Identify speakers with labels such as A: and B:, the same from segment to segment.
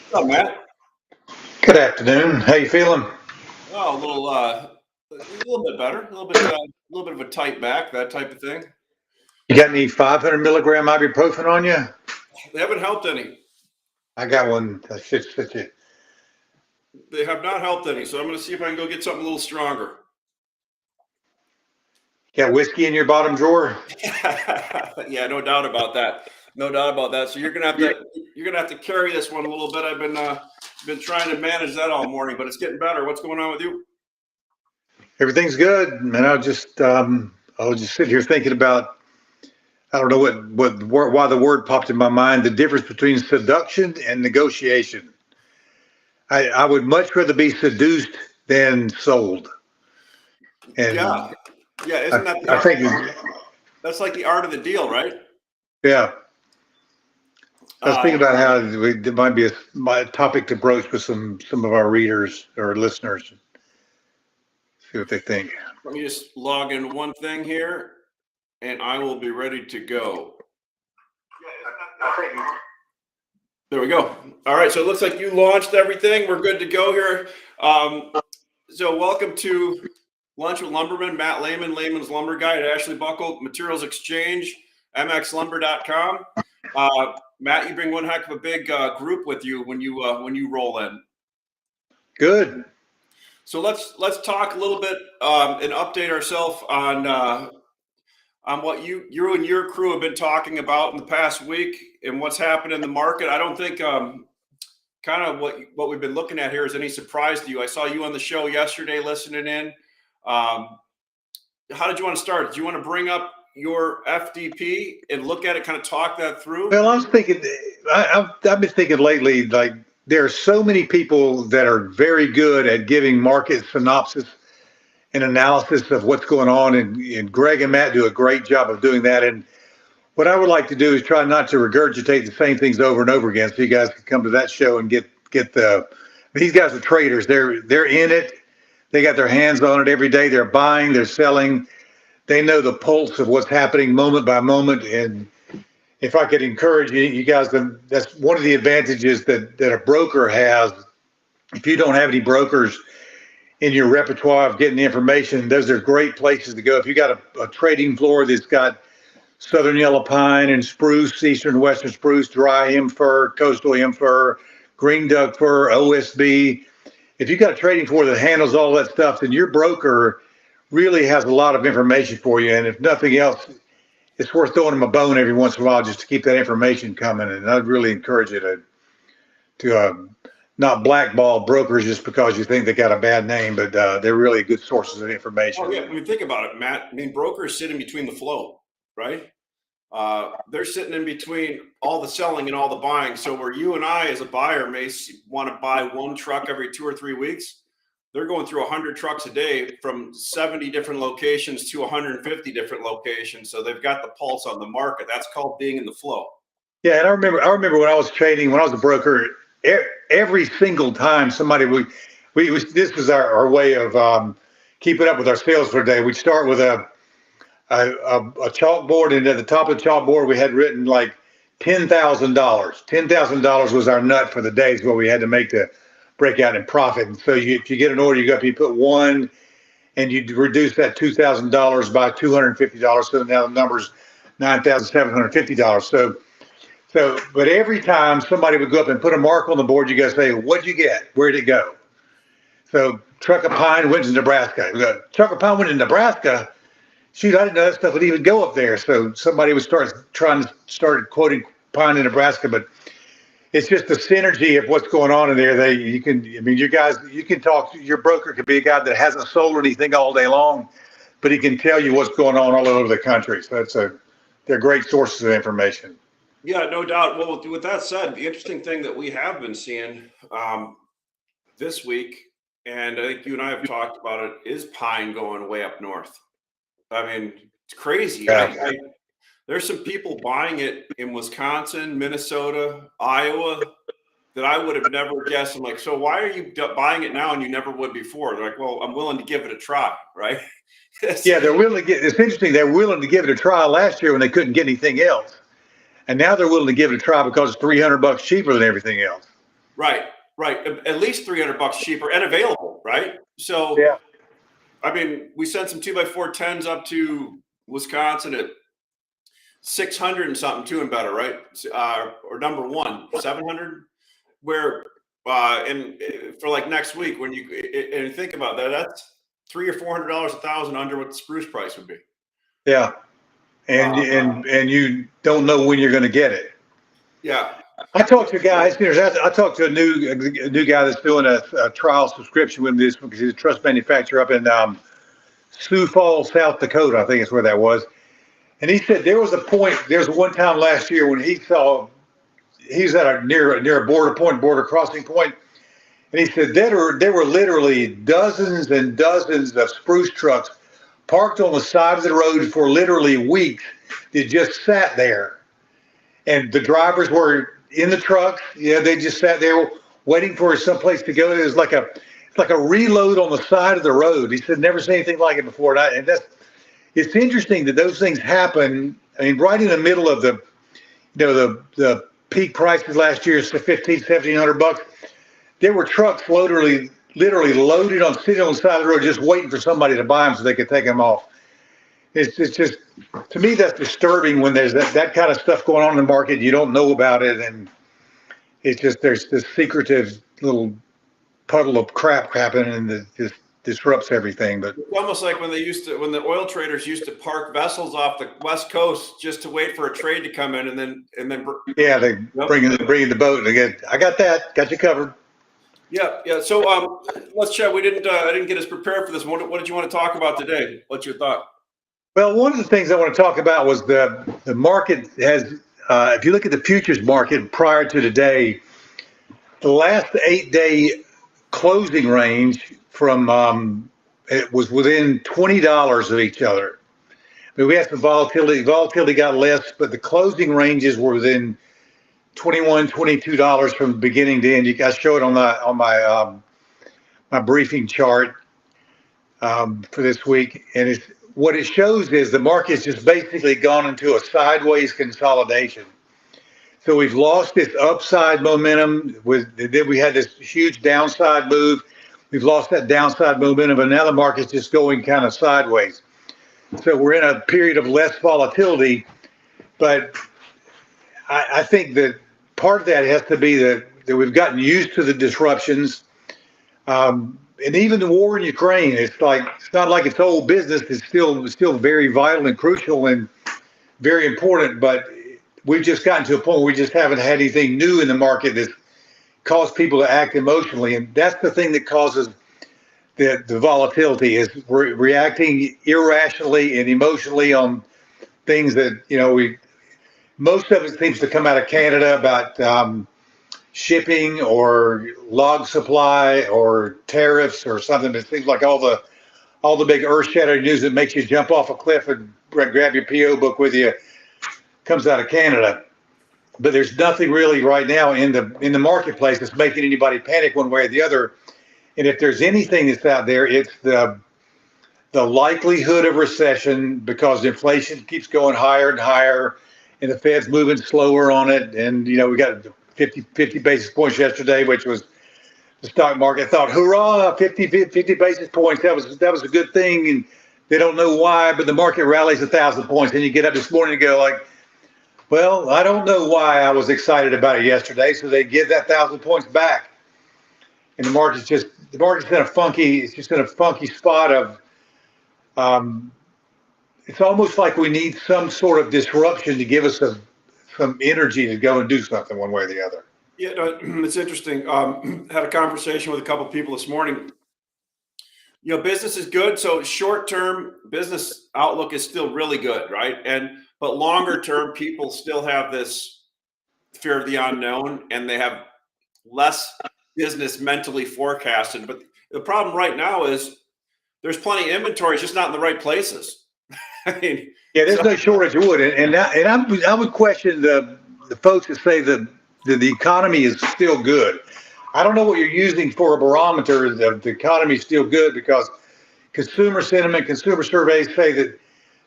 A: What's up, Matt?
B: Good afternoon. How you feeling?
A: Oh, a little bit better. A little bit of a tight back, that type of thing.
B: You got any 500 milligram ibuprofen on you?
A: They haven't helped any.
B: I got one. That should fit you.
A: They have not helped any. So I'm going to see if I can go get something a little stronger.
B: Got whiskey in your bottom drawer?
A: Yeah, no doubt about that. No doubt about that. So you're gonna have to carry this one a little bit. I've been trying to manage that all morning, but it's getting better. What's going on with you?
B: Everything's good, man. I was just sitting here thinking about, I don't know why the word popped in my mind, the difference between seduction and negotiation. I would much rather be seduced than sold. And
A: Yeah, yeah.
B: I,
A: Isn't that the
B: I
A: art?
B: think,
A: That's like the art of the deal, right?
B: yeah, I was thinking
A: Uh,
B: about how there might be my topic to broach with some of our readers or listeners, see what they think.
A: Let me just log in one thing here, and I will be ready to go. There we go. All right, so it looks like you launched everything. We're good to go here. Um, so welcome to Lunch with Lumbermen. Matt Lehman, Lehman's Lumber Guy at Ashley Buckle Materials Exchange, mxlumber.com. Matt, you bring one heck of a big group with you when you roll in.
B: Good.
A: So let's talk a little bit and update ourselves on what you and your crew have been talking about in the past week and what's happened in the market. I don't think kind of what we've been looking at here is any surprise to you. I saw you on the show yesterday listening in. How did you want to start? Do you want to bring up your FDP and look at it, kind of talk that through?
B: Well, I was thinking, I've been thinking lately, like there are so many people that are very good at giving market synopsis and analysis of what's going on, and Greg and Matt do a great job of doing that. And what I would like to do is try not to regurgitate the same things over and over again, so you guys can come to that show and get the. These guys are traders. They're in it. They got their hands on it every day. They're buying. They're selling. They know the pulse of what's happening moment by moment. And if I could encourage you guys, that's one of the advantages that a broker has. If you don't have any brokers in your repertoire of getting the information, those are great places to go. If you got a trading floor that's got southern yellow pine and spruce, eastern and western spruce, dry hem fir, coastal hem fir, green Doug fir, OSB. If you got a trading floor that handles all that stuff, then your broker really has a lot of information for you. And if nothing else, it's worth throwing them a bone every once in a while just to keep that information coming. And I'd really encourage you to not blackball brokers just because you think they got a bad name, but they're really good sources of
A: Oh
B: information.
A: yeah, I mean think about it, Matt. I mean brokers sit in between the flow, right? They're sitting in between all the selling and all the buying. So where you and I, as a buyer, may want to buy one truck every 2 or 3 weeks, they're going through 100 trucks a day from 70 different locations to 150 different locations. So they've got the pulse on the market. That's called being in the flow.
B: Yeah, and I remember when I was trading, when I was a broker, every single time somebody this was our way of keeping up with our sales for the day. We'd start with a chalkboard, and at the top of the chalkboard we had written like $10,000. $10,000 was our nut for the day, is what we had to make to break out in profit. And so if you get an order, you put one, and you reduce that $2,000 by $250. So now the number's $9,750. But every time somebody would go up and put a mark on the board, you guys say, "What'd you get? Where'd it go?" So truck of pine went to Nebraska. Truck of pine went to Nebraska. Shoot, I didn't know that stuff would even go up there. So somebody would start quoting pine in Nebraska, but it's just the synergy of what's going on in there. You can talk. Your broker could be a guy that hasn't sold anything all day long, but he can tell you what's going on all over the country. So they're great sources of information.
A: Yeah, no doubt. Well, with that said, the interesting thing that we have been seeing this week, and I think you and I have talked about it, is pine going way up north. I mean, it's crazy.
B: Yeah.
A: There's some people buying it in Wisconsin, Minnesota, Iowa that I would have never guessed. I'm like, so why are you buying it now and you never would before? They're like, well, I'm willing to give it a try, right?
B: Yeah, they're willing to get. It's interesting. They're willing to give it a try last year when they couldn't get anything else, and now they're willing to give it a try because it's $300 cheaper than everything else.
A: Right, right. At least $300 cheaper and available, right? So,
B: Yeah.
A: I mean, we sent some 2x4 tens up to Wisconsin at 600 and something too and better, right? Or number one, 700. Where, and for like next week, when you and think about that, that's $300 or $400 a thousand under what the spruce price would be.
B: Yeah. And
A: Uh,
B: and you don't know when you're going to get it.
A: yeah,
B: I talked to guys. I talked to a new guy that's doing a trial subscription with this because he's a truss manufacturer up in Sioux Falls, South Dakota. I think is where that was. And he said there was a point. There was one time last year when he's at near a border crossing point, and he said there were literally dozens and dozens of spruce trucks parked on the side of the road for literally weeks that just sat there, and the drivers were in the trucks. Yeah, they just sat there waiting for someplace to go. It was like a reload on the side of the road. He said never seen anything like it before, and that's it's interesting that those things happen. I mean, right in the middle of the peak prices last year, so $1,500-$1,700. There were trucks literally loaded on sitting on the side of the road, just waiting for somebody to buy them so they could take them off. It's just to me that's disturbing when there's that kind of stuff going on in the market. You don't know about it, and it's just there's this secretive little puddle of crap happening that just disrupts everything. But
A: it's almost like when the oil traders used to park vessels off the West Coast just to wait for a trade to come in, and then
B: yeah, they bring in the boat and I got you covered.
A: Yeah, yeah. So let's chat. I didn't get us prepared for this. What did you want to talk about today? What's your thought?
B: Well, one of the things I want to talk about was the market has. If you look at the futures market prior to today, the last 8-day closing range from it was within $20 of each other. I mean, we had some volatility. Volatility got less, but the closing ranges were within $21, $22 from beginning to end. You guys show it on my briefing chart for this week, and what it shows is the market's just basically gone into a sideways consolidation. So we've lost this upside momentum. Then we had this huge downside move. We've lost that downside momentum, and now the market's just going kind of sideways. So we're in a period of less volatility, but I think that part of that has to be that we've gotten used to the disruptions. And even the war in Ukraine, it's not like it's old business. It's still very vital and crucial and very important. But we've just gotten to a point where we just haven't had anything new in the market that's caused people to act emotionally, and that's the thing that causes the volatility is we're reacting irrationally and emotionally on things that most of it seems to come out of Canada about shipping or log supply or tariffs or something. It seems like all the big earth-shattering news that makes you jump off a cliff and grab your PO book with you comes out of Canada. But there's nothing really right now in the marketplace that's making anybody panic one way or the other. And if there's anything that's out there, it's the likelihood of recession because inflation keeps going higher and higher, and the Fed's moving slower on it. And we got 50 basis points yesterday, which was the stock market thought, hurrah, 50 basis points. That was a good thing, and they don't know why, but the market rallies 1,000 points. And you get up this morning and go like, well, I don't know why I was excited about it yesterday, so they give that 1,000 points back, and the market's in a funky spot of. It's almost like we need some sort of disruption to give us some energy to go and do something one way or the other.
A: Yeah, it's interesting. Had a conversation with a couple of people this morning. Business is good. So short-term business outlook is still really good, right? But longer term, people still have this fear of the unknown, and they have less business mentally forecasted. But the problem right now is there's plenty of inventory, it's just not in the right places. I mean,
B: yeah, there's no shortage of wood, and I would question the folks that say that the economy is still good. I don't know what you're using for a barometer. The economy is still good because consumer sentiment, consumer surveys say that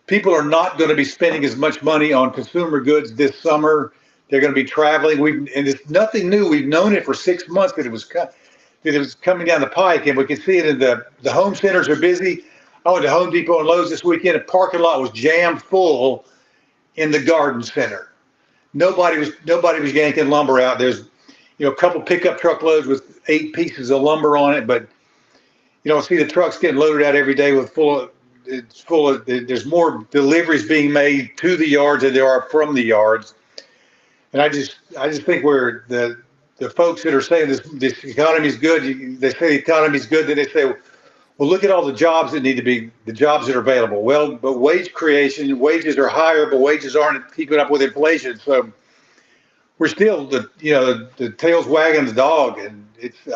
B: people are not going to be spending as much money on consumer goods this summer They're going to be traveling. And it's nothing new. We've known it for 6 months that it was coming down the pike, and we can see it in the home centers are busy. I went to Home Depot and Lowe's this weekend. The parking lot was jammed full in the garden center. Nobody was yanking lumber out. There's a couple pickup truckloads with 8 pieces of lumber on it, but you don't see the trucks getting loaded out every day with there's more deliveries being made to the yards than there are from the yards. And I just think we're the folks that are saying this economy is good. They say the economy is good, then they say, well, look at all the jobs that need to be the jobs that are available. Well, but wages are higher, but wages aren't keeping up with inflation. So we're still the tail's wagging the dog, and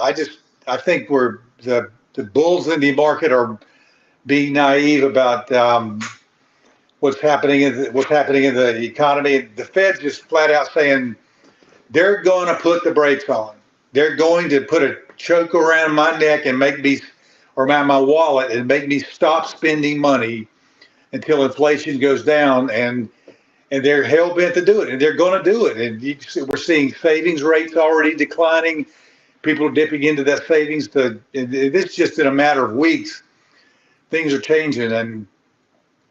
B: I think the bulls in the market are being naive about what's happening in the economy. The Fed's just flat out saying they're going to put the brakes on. They're going to put a choke around my neck and make me, or around my wallet, and make me stop spending money until inflation goes down. And they're hell bent to do it, and they're going to do it. And we're seeing savings rates already declining. People are dipping into that savings. This just in a matter of weeks, things are changing. And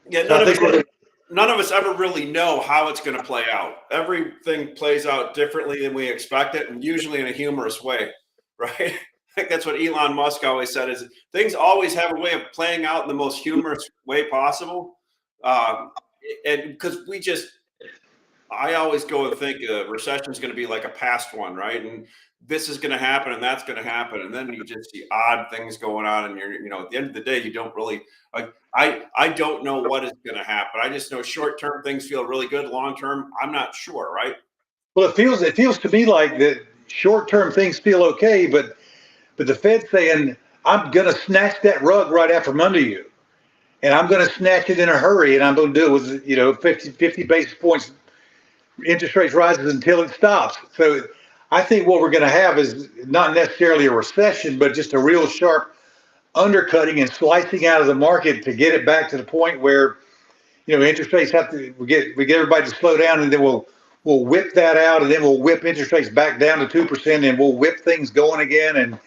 A: yeah, none of us ever really know how it's going to play out. Everything plays out differently than we expect it, and usually in a humorous way, right? I think that's what Elon Musk always said: is things always have a way of playing out in the most humorous way possible. And because I always go and think a recession is going to be like a past one, right? And this is going to happen and that's going to happen. And then you just see odd things going on. And at the end of the day, you don't really, I don't know what is going to happen. I just know short-term things feel really good. Long-term, I'm not sure, right?
B: Well, it feels to me like that short-term things feel okay, but the Fed's saying, I'm going to snatch that rug right out from under you. And I'm going to snatch it in a hurry, and I'm going to do it with 50 basis points interest rates rises until it stops. So I think what we're going to have is not necessarily a recession, but just a real sharp undercutting and slicing out of the market to get it back to the point where interest rates we get everybody to slow down, and then we'll whip that out, and then we'll whip interest rates back down to 2%, and we'll whip things going again. And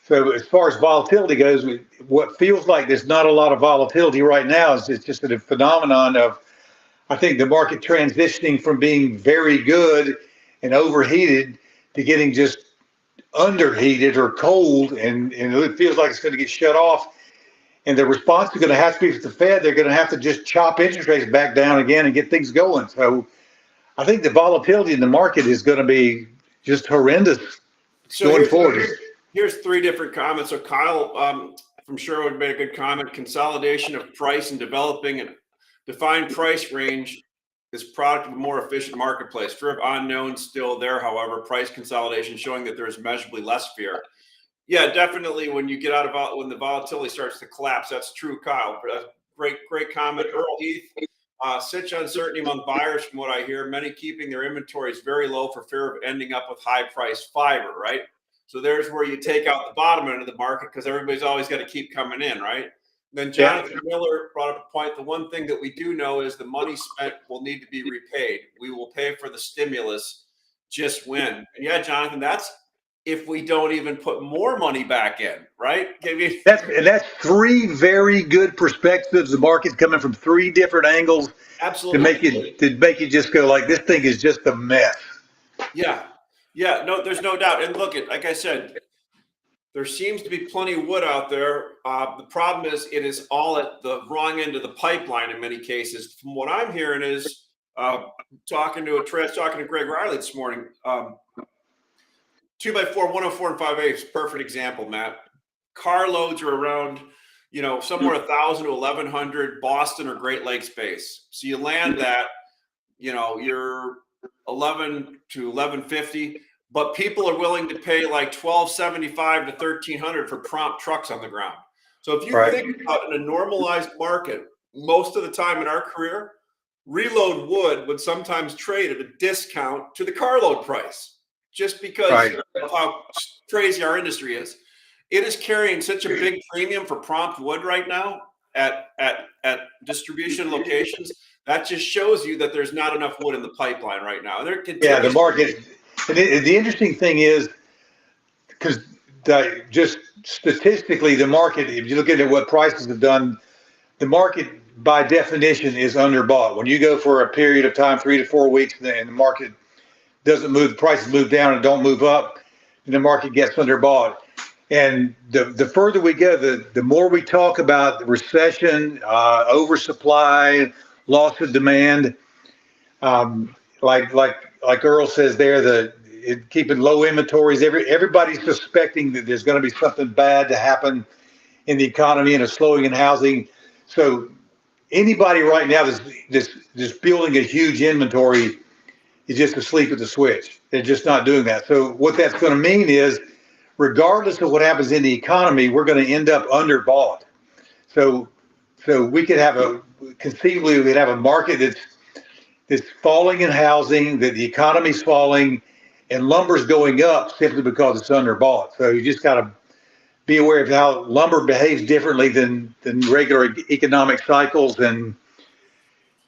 B: so as far as volatility goes, what feels like there's not a lot of volatility right now is it's just a phenomenon of, I think, the market transitioning from being very good and overheated to getting just underheated or cold, and it feels like it's going to get shut off. And the response is going to have to be with the Fed. They're going to have to just chop interest rates back down again and get things going. So I think the volatility in the market is going to be just horrendous going forward.
A: Here's 3 different comments. So Kyle from Sherwood made a good comment. Consolidation of price and developing a defined price range is product of a more efficient marketplace. Fear of unknown still there, however, price consolidation showing that there is measurably less fear. Yeah, definitely. When you get out of when the volatility starts to collapse, that's true, Kyle. Great comment. Earl Heath, such uncertainty among buyers from what I hear, many keeping their inventories very low for fear of ending up with high priced fiber, right? So there's where you take out the bottom end of the market because everybody's always got to keep coming in, right? Then Jonathan Miller brought up a point. The one thing that we do know is the money spent will need to be repaid. We will pay for the stimulus, just when. And yeah, Jonathan, that's if we don't even put more money back in, right?
B: That's 3 very good perspectives. The market's coming from 3 different angles.
A: Absolutely.
B: to make you just go like, this thing is just a mess.
A: Yeah, no, there's no doubt. And look, like I said, there seems to be plenty of wood out there. The problem is it is all at the wrong end of the pipeline in many cases. From what I'm hearing is talking to Greg Riley this morning. 2x4, 104 and 5/8, perfect example, Matt. Car loads are around, somewhere 1,000 to 1,100 Boston or Great Lakes base. So you land that, you're 11 to 1150. But people are willing to pay like $1,275 to $1,300 for prompt trucks on the ground. So if you think about in a normalized market, most of the time in our career, reload wood would sometimes trade at a discount to the carload price, just because of how crazy our industry is. It is carrying such a big premium for prompt wood right now. at distribution locations, that just shows you that there's not enough wood in the pipeline right now. There
B: Yeah, the
A: continues.
B: market. And the interesting thing is, because just statistically, the market, if you look at what prices have done, the market by definition is underbought. When you go for a period of time, 3 to 4 weeks, and the market doesn't move, prices move down and don't move up, and the market gets underbought. And the further we go, the more we talk about recession, oversupply, loss of demand. Like Earl says there, keeping low inventories. Everybody's suspecting that there's going to be something bad to happen in the economy and a slowing in housing. So anybody right now that's building a huge inventory is just asleep at the switch. They're just not doing that. So what that's going to mean is, regardless of what happens in the economy, we're going to end up underbought. So we could have conceivably we could have a market that's falling in housing, that the economy's falling, and lumber's going up simply because it's underbought. So you just got to be aware of how lumber behaves differently than regular economic cycles. And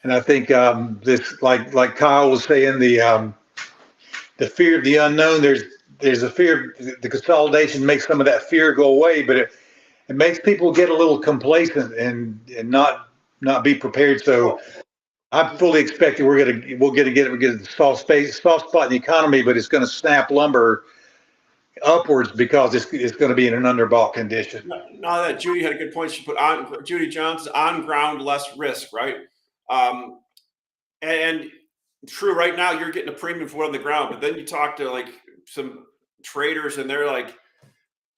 B: I think this, like Kyle was saying, the fear of the unknown. There's a fear. The consolidation makes some of that fear go away, but it makes people get a little complacent and not be prepared. So I'm fully expecting we're gonna get a soft spot in the economy, but it's going to snap lumber upwards because it's going to be in an underbought condition.
A: No, that Judy had a good point. She put on Judy Johnson's on ground, less risk, right? And true, right now you're getting a premium for wood on the ground, but then you talk to like some traders and they're like,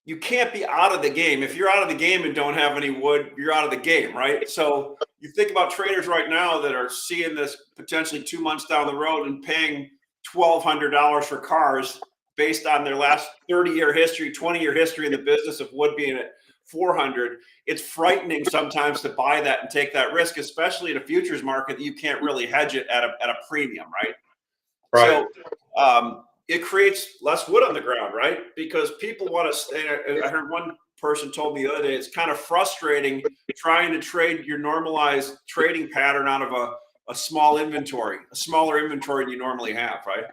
A: you can't be out of the game. If you're out of the game and don't have any wood, you're out of the game, right? So you think about traders right now that are seeing this potentially 2 months down the road and paying $1,200 for cars based on their last 30-year history, 20-year history in the business of wood being at 400. It's frightening sometimes to buy that and take that risk, especially in a futures market that you can't really hedge it at a premium, right?
B: Right.
A: So it creates less wood on the ground, right? Because people want to stay. I heard one person told me the other day, it's kind of frustrating trying to trade your normalized trading pattern out of a small inventory, a smaller inventory than you normally have, right?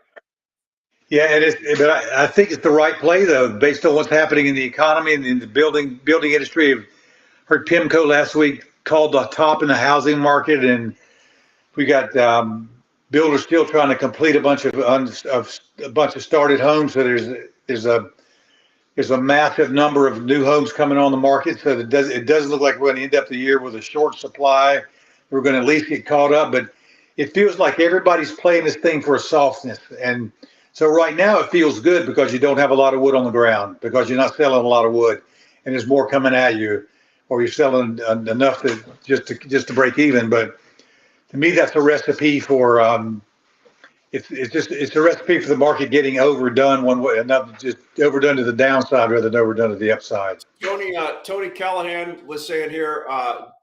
B: Yeah, but I think it's the right play though, based on what's happening in the economy and in the building industry. I've heard PIMCO last week called the top in the housing market, and we got builders still trying to complete a bunch of started homes. So there's a massive number of new homes coming on the market. So it doesn't look like we're going to end up the year with a short supply. We're going to at least get caught up, but it feels like everybody's playing this thing for a softness. And so right now it feels good because you don't have a lot of wood on the ground, because you're not selling a lot of wood, and there's more coming at you, or you're selling enough just to break even. But to me, that's a recipe for it's a recipe for the market getting overdone one way, another, just overdone to the downside rather than overdone to the upside.
A: Tony Callahan was saying here,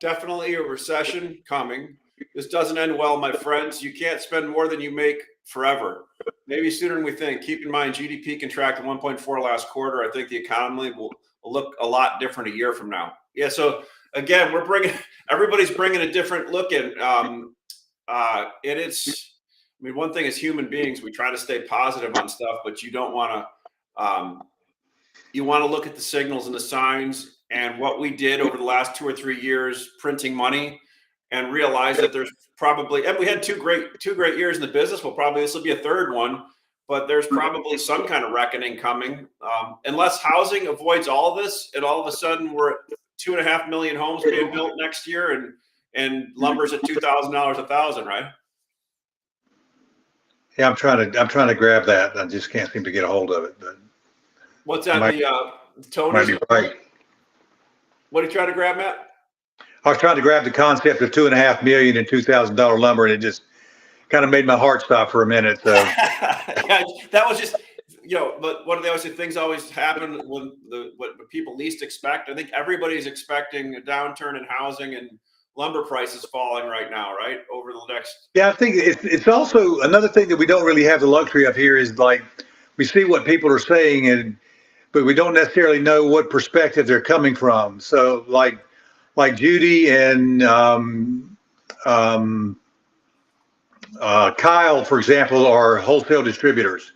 A: definitely a recession coming. This doesn't end well, my friends. You can't spend more than you make forever. Maybe sooner than we think. Keep in mind, GDP contracted 1.4 last quarter. I think the economy will look a lot different a year from now. Yeah. So again, everybody's bringing a different look in. I mean, one thing as human beings, we try to stay positive on stuff, but you don't want to. You want to look at the signals and the signs and what we did over the last 2 or 3 years printing money, and realize that there's probably, and we had two great years in the business. Well, probably this will be a third one, but there's probably some kind of reckoning coming. Unless housing avoids all of this, and all of a sudden we're at 2.5 million homes being built next year, and lumber's at $2,000 a thousand, right?
B: Yeah, I'm trying to grab that. I just can't seem to get a hold of it. But
A: what's that? Tony?
B: Might be right.
A: What are you trying to grab, Matt?
B: I was trying to grab the concept of $2.5 million and $2,000 lumber, and it just kind of made my heart stop for a minute. So
A: yeah, that was just, but what do they always say? Things always happen when what people least expect. I think everybody's expecting a downturn in housing and lumber prices falling right now, right? Over the next.
B: Yeah, I think it's also another thing that we don't really have the luxury of here is, like, we see what people are saying, but we don't necessarily know what perspective they're coming from. So like like Judy and Kyle, for example, are wholesale distributors.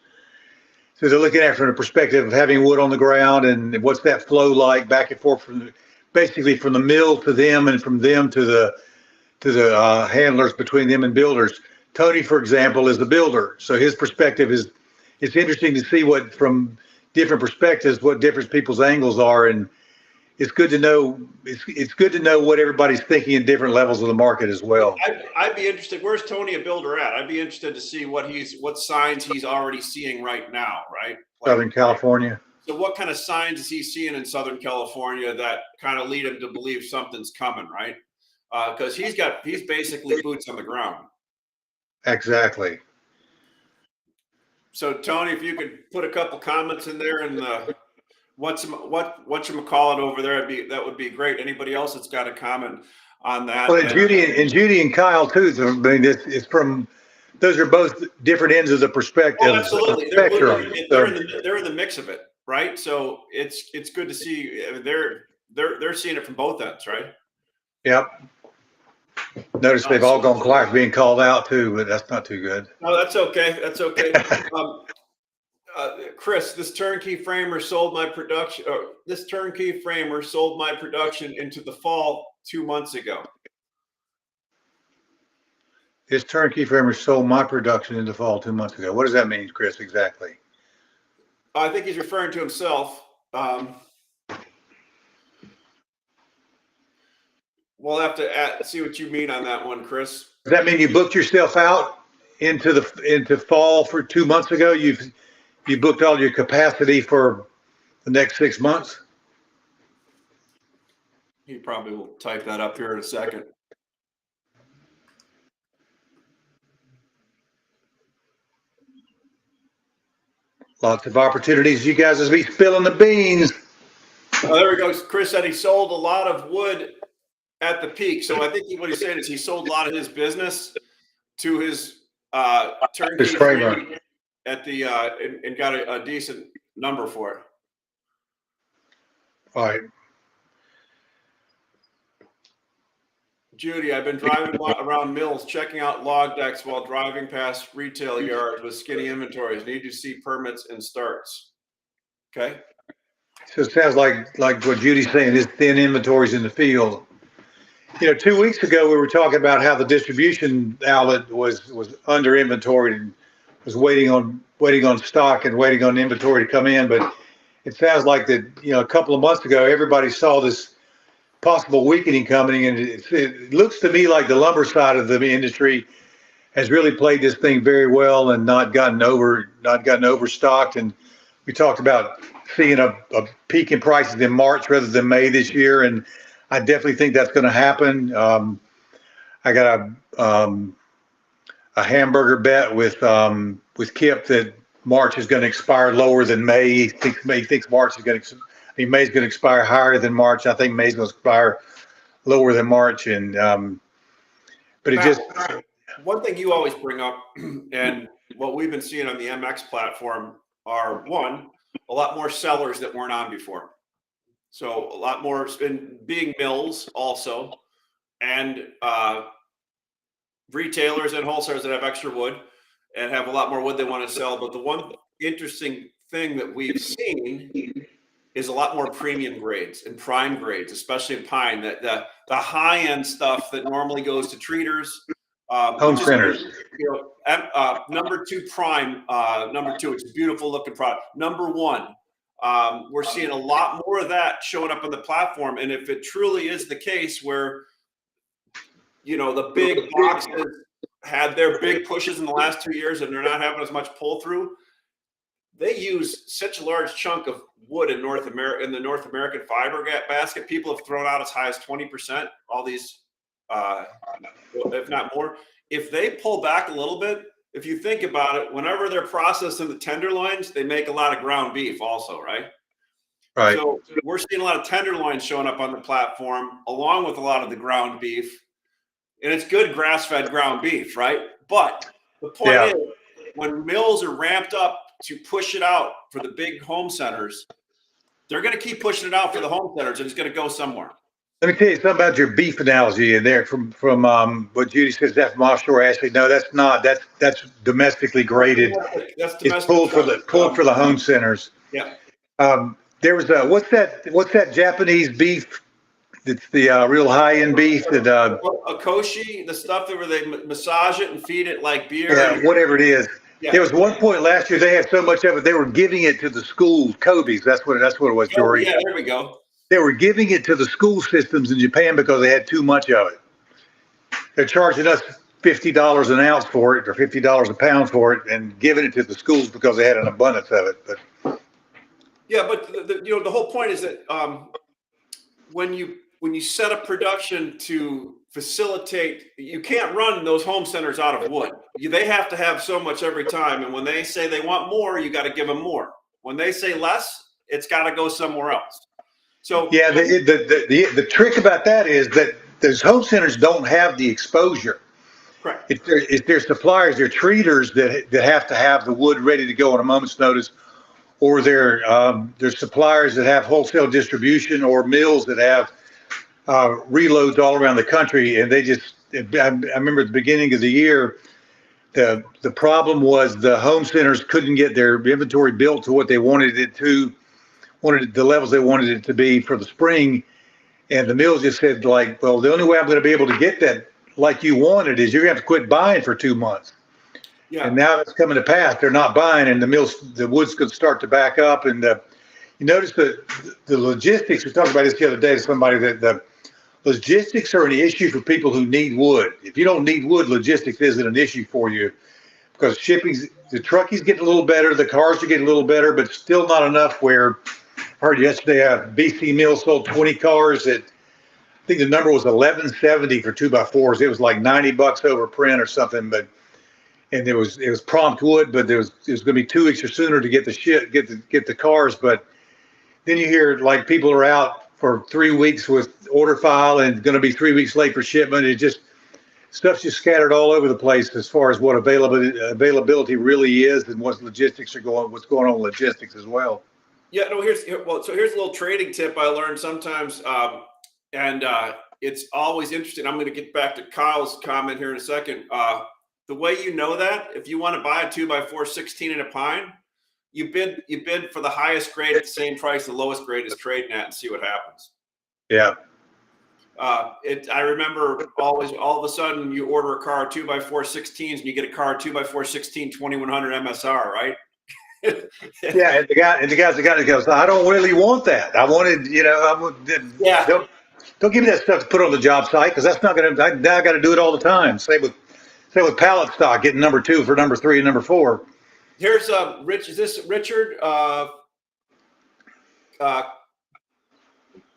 B: So they're looking at it from the perspective of having wood on the ground and what's that flow like back and forth from basically from the mill to them and from them to the handlers between them and builders. Tony, for example, is the builder, so his perspective is it's interesting to see what from different perspectives what different people's angles are, and it's good to know it's good to know what everybody's thinking in different levels of the market as well.
A: I'd be interested. Where's Tony a builder at? I'd be interested to see what signs he's already seeing right now, right? Like,
B: Southern California.
A: So what kind of signs is he seeing in Southern California that kind of lead him to believe something's coming, right? Because he's basically boots on the ground.
B: Exactly.
A: So Tony, if you could put a couple comments in there and what you call it over there, that would be great. Anybody else that's got a comment on that?
B: Well, and Judy and Kyle too. I mean, it's from those are both different ends of the perspective.
A: Oh, absolutely,
B: spectrum.
A: They're in the mix of it, right? So it's good to see they're seeing it from both ends, right?
B: Yep. Notice they've all gone quiet being called out too, but that's not too good.
A: No, that's okay. That's okay. Chris, this turnkey framer sold my production. This turnkey framer sold my production into the fall 2 months ago.
B: This turnkey framer sold my production in the fall 2 months ago. What does that mean, Chris, exactly?
A: I think he's referring to himself. We'll have to see what you mean on that one, Chris.
B: Does that mean you booked yourself out into fall for 2 months ago? You booked all your capacity for the next 6 months?
A: He probably will type that up here in a second.
B: Lots of opportunities. You guys will be spilling the beans.
A: Oh, there we go. Chris said he sold a lot of wood at the peak. So I think what he's saying is he sold a lot of his business to his turnkey framer at the and got a decent number for it.
B: All right.
A: Judy, I've been driving around mills, checking out log decks while driving past retail yards with skinny inventories. Need to see permits and starts. Okay.
B: So it sounds like what Judy's saying is thin inventories in the field. 2 weeks ago we were talking about how the distribution outlet was under inventoried and was waiting on stock and waiting on inventory to come in. But it sounds like that a couple of months ago everybody saw this possible weakening coming, and it looks to me like the lumber side of the industry has really played this thing very well and not gotten overstocked. And we talked about seeing a peak in prices in March rather than May this year, and I definitely think that's going to happen. I got a hamburger bet with Kip that March is going to expire lower than May. He thinks March is going to. May's going to expire higher than March. I think May's going to expire lower than March, and but it just.
A: One thing you always bring up, and what we've been seeing on the MX platform are a lot more sellers that weren't on before. So a lot more being mills also, and retailers and wholesalers that have extra wood and have a lot more wood they want to sell. But the one interesting thing that we've seen is a lot more premium grades and prime grades, especially in pine. That the high end stuff that normally goes to treaters,
B: home centers.
A: Number 2 prime. Number 2, it's a beautiful looking product. Number 1. We're seeing a lot more of that showing up on the platform. And if it truly is the case where, the big boxes had their big pushes in the last 2 years and they're not having as much pull through, they use such a large chunk of wood in North America, in the North American fiber basket. People have thrown out as high as 20%, all these, if not more. If they pull back a little bit, if you think about it, whenever they're processing the tenderloins, they make a lot of ground beef also, right?
B: Right.
A: So we're seeing a lot of tenderloins showing up on the platform along with a lot of the ground beef. And it's good grass-fed ground beef, right? But the point is, when mills are ramped up to push it out for the big home centers, they're going to keep pushing it out for the home centers, and it's going to go somewhere.
B: Let me tell you something about your beef analogy in there from what Judy says. That from offshore. Actually, no, that's not. That's domestically graded.
A: That's
B: It's
A: domestic truck.
B: pulled for the home centers.
A: Yeah.
B: There was a what's that Japanese beef? It's the real high end beef that
A: A koshi, the stuff that where they massage it and feed it like beer.
B: yeah, whatever it is.
A: Yeah.
B: There was one point last year they had so much of it they were giving it to the schools. Kobe's. That's what it was, Jory.
A: Yeah, there we go.
B: They were giving it to the school systems in Japan because they had too much of it. They're charging us $50 an ounce for it or $50 a pound for it, and giving it to the schools because they had an abundance of it. But
A: yeah, but the whole point is that when you set up production to facilitate, you can't run those home centers out of wood. They have to have so much every time, and when they say they want more, you got to give them more. When they say less, it's got to go somewhere else. So
B: yeah, the trick about that is that those home centers don't have the exposure.
A: correct.
B: It's their suppliers, their treaters that have to have the wood ready to go on a moment's notice, or their suppliers that have wholesale distribution, or mills that have reloads all around the country. And I remember at the beginning of the year, the problem was the home centers couldn't get their inventory built to what they wanted it to. Wanted the levels they wanted it to be for the spring, and the mills just said, like, well, the only way I'm going to be able to get that like you wanted is you're going to have to quit buying for 2 months.
A: Yeah.
B: And now it's coming to pass. They're not buying, and the wood's going to start to back up. And you notice that the logistics. We talked about this the other day to somebody that the logistics are an issue for people who need wood. If you don't need wood, logistics isn't an issue for you because the trucking's getting a little better, the cars are getting a little better, but still not enough where. I heard yesterday a BC mill sold 20 cars at, I think the number was 1170 for 2x4s. It was like $90 over print or something, and it was prompt wood, but it was going to be 2 weeks or sooner to get the cars. But then you hear like people are out for 3 weeks with order file and going to be 3 weeks late for shipment. Stuff's just scattered all over the place as far as what availability really is and what's going on with logistics as well.
A: Yeah, no, here's a little trading tip I learned sometimes, and it's always interesting. I'm going to get back to Kyle's comment here in a second. The way you know that, if you want to buy a 2x4 16 in a pine, you bid for the highest grade at the same price the lowest grade is trading at and see what happens.
B: Yeah.
A: I remember always, all of a sudden you order a car 2x4 16s and you get a car 2x4 16 2100 MSR, right?
B: Yeah, and the guy goes, I don't really want that. I wanted,
A: yeah.
B: Don't give me that stuff to put on the job site because that's not going to. I got to do it all the time. Same with pallet stock, getting number 2 for number 3 and number 4.
A: Here's Rich. Is this Richard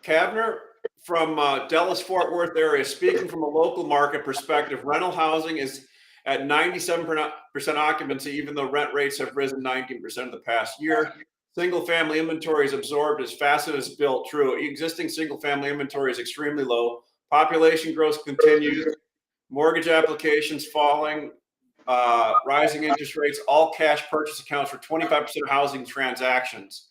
A: Kavner from Dallas Fort Worth area? Speaking from a local market perspective, rental housing is at 97% occupancy, even though rent rates have risen 19% of the past year. Single-family inventory is absorbed as fast as it's built. True. Existing single-family inventory is extremely low. Population growth continues. Mortgage applications falling. Rising interest rates. All cash purchase accounts for 25% of housing transactions.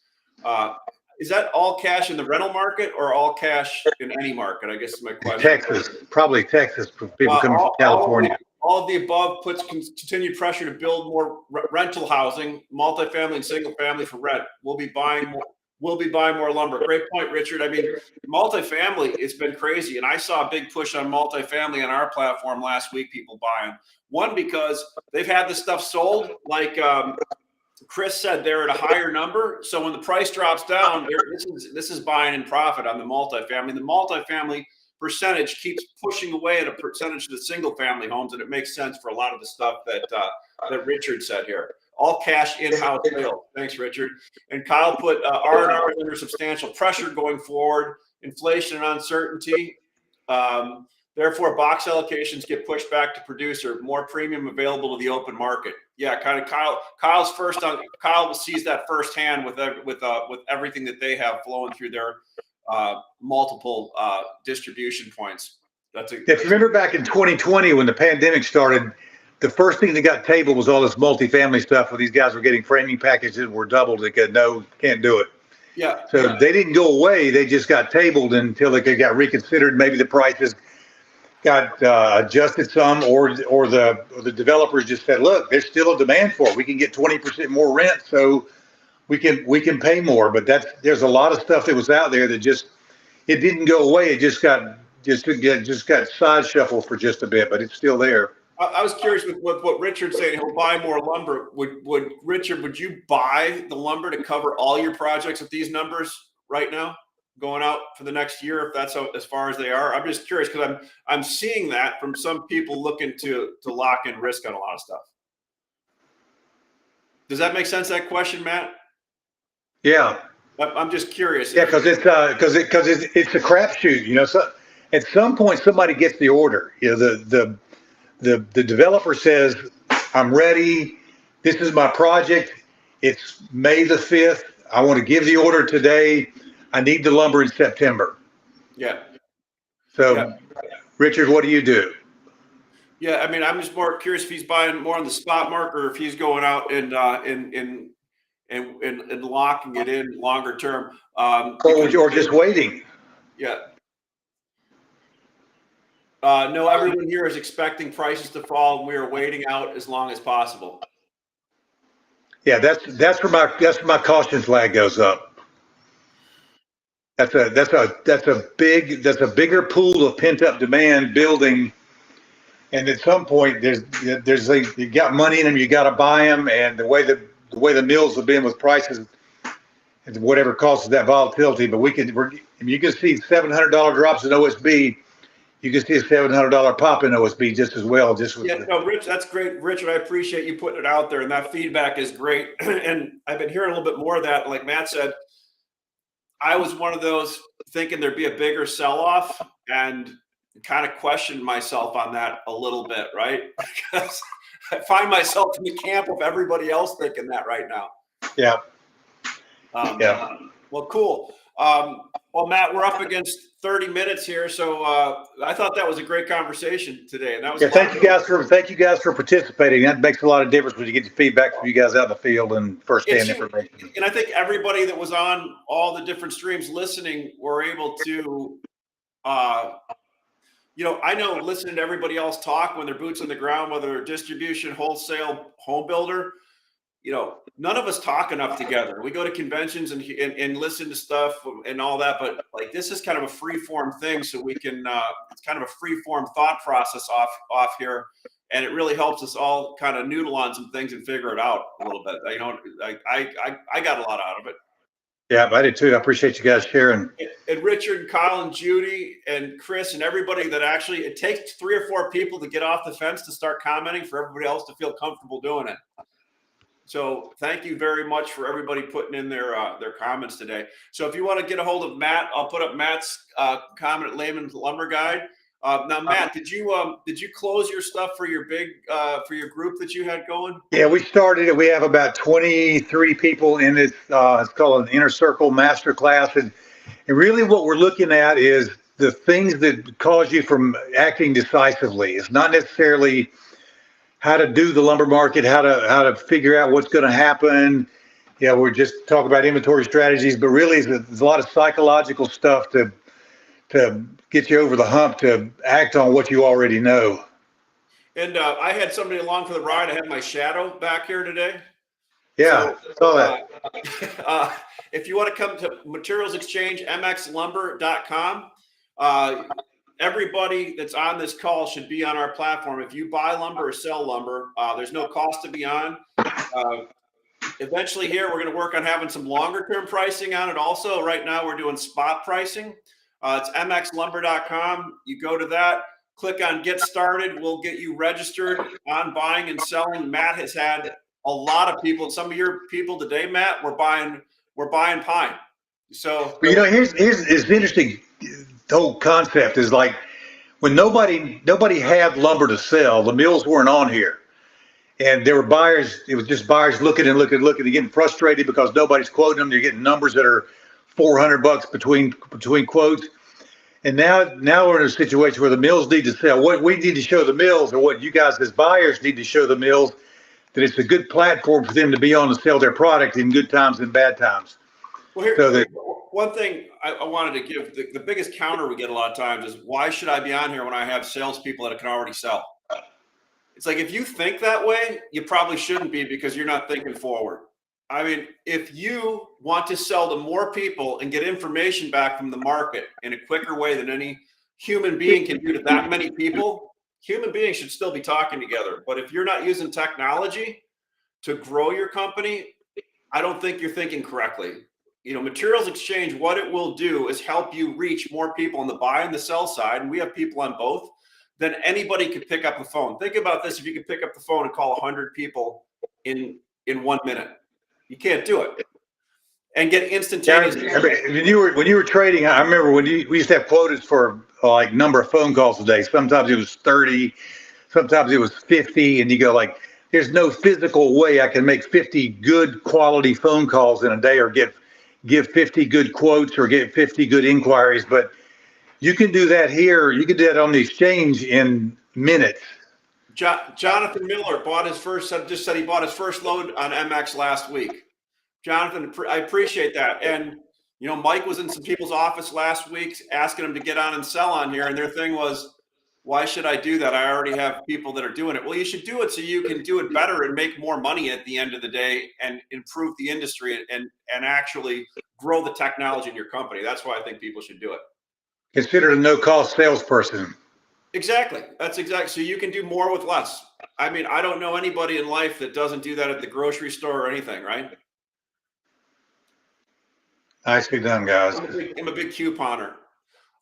A: Is that all cash in the rental market or all cash in any market? I guess is my question.
B: Texas, probably Texas for people coming from California.
A: All of the above puts continued pressure to build more rental housing, multifamily and single family for rent. We'll be buying more lumber. Great point, Richard. I mean, multifamily, it's been crazy. And I saw a big push on multifamily on our platform last week, people buying. One, because they've had this stuff sold, like Chris said, they're at a higher number. So when the price drops down, this is buying in profit on the multifamily. The multifamily percentage keeps pushing away at a percentage of the single family homes, and it makes sense for a lot of the stuff that Richard said here. All cash in-house sales. Thanks, Richard. And Kyle put R&R is under substantial pressure going forward, inflation and uncertainty. Therefore, box allocations get pushed back to producer, more premium available to the open market. Yeah, kind of Kyle's first on. Kyle sees that firsthand with everything that they have flowing through their multiple distribution points. If you
B: remember back in 2020 when the pandemic started, the first thing that got tabled was all this multifamily stuff where these guys were getting framing packages were doubled. They said, no, can't do it.
A: Yeah.
B: So they didn't go away. They just got tabled until they got reconsidered. Maybe the prices got adjusted some, or the developers just said, look, there's still a demand for it. We can get 20% more rent, so we can pay more. But there's a lot of stuff that was out there that just it didn't go away. It just got side shuffled for just a bit, but it's still there.
A: I was curious with what Richard's saying. He'll buy more lumber. Would you buy the lumber to cover all your projects at these numbers right now, going out for the next year, if that's as far as they are? I'm just curious because I'm seeing that from some people looking to lock in risk on a lot of stuff. Does that make sense? That question, Matt?
B: Yeah.
A: I'm just curious.
B: Yeah, because it's a crapshoot. You know, so at some point somebody gets the order. You know, the developer says, I'm ready. This is my project. It's May the 5th. I want to give the order today. I need the lumber in September.
A: Yeah.
B: So,
A: yeah.
B: Richard, what do you do?
A: Yeah, I mean, I'm just more curious if he's buying more on the spot market or if he's going out and locking it in longer term.
B: Or just waiting.
A: Yeah. No, everyone here is expecting prices to fall, and we are waiting out as long as possible.
B: Yeah, that's where my caution flag goes up. That's a bigger pool of pent up demand building, and at some point you got money in them, you got to buy them, and the way the mills have been with prices, and whatever causes that volatility, but you can see $700 drops in OSB. You can see a $700 pop in OSB just as well.
A: No, Rich, that's great, Richard. I appreciate you putting it out there, and that feedback is great. And I've been hearing a little bit more of that. Like Matt said, I was one of those thinking there'd be a bigger sell-off, and kind of questioned myself on that a little bit, right? Because I find myself in the camp of everybody else thinking that right now.
B: Yeah.
A: Yeah. Well, cool. Well, Matt, we're up against 30 minutes here, so I thought that was a great conversation today, and that was.
B: Yeah, thank you guys for participating. That makes a lot of difference when you get the feedback from you guys out in the field and firsthand information.
A: And I think everybody that was on all the different streams listening were able to, I know listening to everybody else talk when they're boots on the ground, whether they're distribution, wholesale, home builder. None of us talk enough together. We go to conventions and listen to stuff and all that, but like this is kind of a free form thing, so we can it's kind of a free form thought process off here, and it really helps us all kind of noodle on some things and figure it out a little bit. I got a lot out of it.
B: Yeah, I did too. I appreciate you guys sharing.
A: And Richard, and Kyle, and Judy, and Chris, and everybody that actually, it takes 3 or 4 people to get off the fence to start commenting for everybody else to feel comfortable doing it. So thank you very much for everybody putting in their comments today. So if you want to get a hold of Matt, I'll put up Matt's comment at Layman's Lumber Guide. Now, Matt, did you close your stuff for your for your group that you had going?
B: Yeah, we started it. We have about 23 people in it. It's called an Inner Circle Masterclass, and really what we're looking at is the things that cause you from acting decisively. It's not necessarily how to do the lumber market, how to figure out what's going to happen. Yeah, we're just talking about inventory strategies, but really there's a lot of psychological stuff to get you over the hump to act on what you already know.
A: And I had somebody along for the ride. I had my shadow back here today.
B: Yeah, saw that.
A: If you want to come to Materials Exchange, mxlumber.com. Everybody that's on this call should be on our platform. If you buy lumber or sell lumber, there's no cost to be on. Eventually here, we're going to work on having some longer term pricing on it also. Right now, we're doing spot pricing. It's mxlumber.com. You go to that, click on Get Started. We'll get you registered on buying and selling. Matt has had a lot of people. Some of your people today, Matt, we're buying pine. So,
B: here's it's interesting. The whole concept is like when nobody had lumber to sell, the mills weren't on here, and there were buyers. It was just buyers looking and getting frustrated because nobody's quoting them. They're getting numbers that are $400 between quotes, and now we're in a situation where the mills need to sell. What we need to show the mills, or what you guys as buyers need to show the mills, that it's a good platform for them to be on to sell their product in good times and bad times.
A: Well, here,
B: So that
A: one thing I wanted to give the biggest counter we get a lot of times is, why should I be on here when I have salespeople that can already sell? It's like, if you think that way, you probably shouldn't be, because you're not thinking forward. I mean, if you want to sell to more people and get information back from the market in a quicker way than any human being can do to that many people, human beings should still be talking together. But if you're not using technology to grow your company, I don't think you're thinking correctly. Materials exchange, what it will do is help you reach more people on the buy and the sell side. And we have people on both. Then anybody could pick up the phone. Think about this: if you could pick up the phone and call 100 people in 1 minute, you can't do it, and get instantaneous.
B: when you were trading, I remember we used to have quotas for like number of phone calls a day. Sometimes it was 30, sometimes it was 50, and you go like, there's no physical way I can make 50 good quality phone calls in a day, or give 50 good quotes, or get 50 good inquiries. But you can do that here. You can do that on the exchange in minutes.
A: Jonathan Miller just said he bought his first load on MX last week. Jonathan, I appreciate that. And, Mike was in some people's office last week asking them to get on and sell on here. And their thing was, why should I do that? I already have people that are doing it. Well, you should do it so you can do it better and make more money at the end of the day, and improve the industry, and actually grow the technology in your company. That's why I think people should do it.
B: Considered a no-cost salesperson.
A: Exactly. That's exactly. So you can do more with less. I mean, I don't know anybody in life that doesn't do that at the grocery store or anything, right?
B: Nicely done, guys.
A: I'm a big couponer.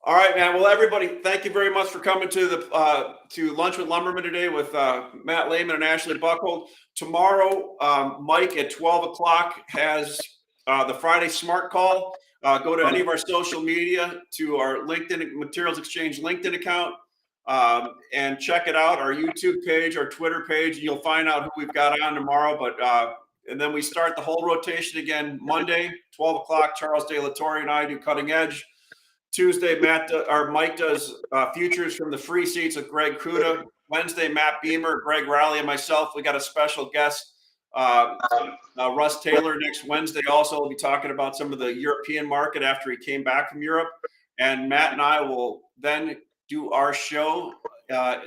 A: All right, man. Well, everybody, thank you very much for coming to the to Lunch with Lumbermen today with Matt Lehman and Ashley Buckhold. Tomorrow, Mike at 12 o'clock has the Friday Smart Call. Go to any of our social media, to our LinkedIn Materials Exchange LinkedIn account, and check it out. Our YouTube page, our Twitter page, and you'll find out who we've got on tomorrow. But and then we start the whole rotation again Monday, 12 o'clock. Charles De La Torre and I do Cutting Edge. Tuesday, Mike does futures from the free seats with Greg Kuda. Wednesday, Matt Beamer, Greg Riley, and myself. We got a special guest, Russ Taylor, next Wednesday. Also, we'll be talking about some of the European market after he came back from Europe. And Matt and I will then do our show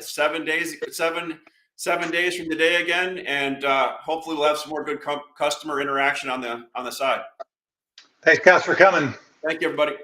A: 7 days from today again, and hopefully we'll have some more good customer interaction on the side.
B: Thanks, guys, for coming.
A: Thank you, everybody.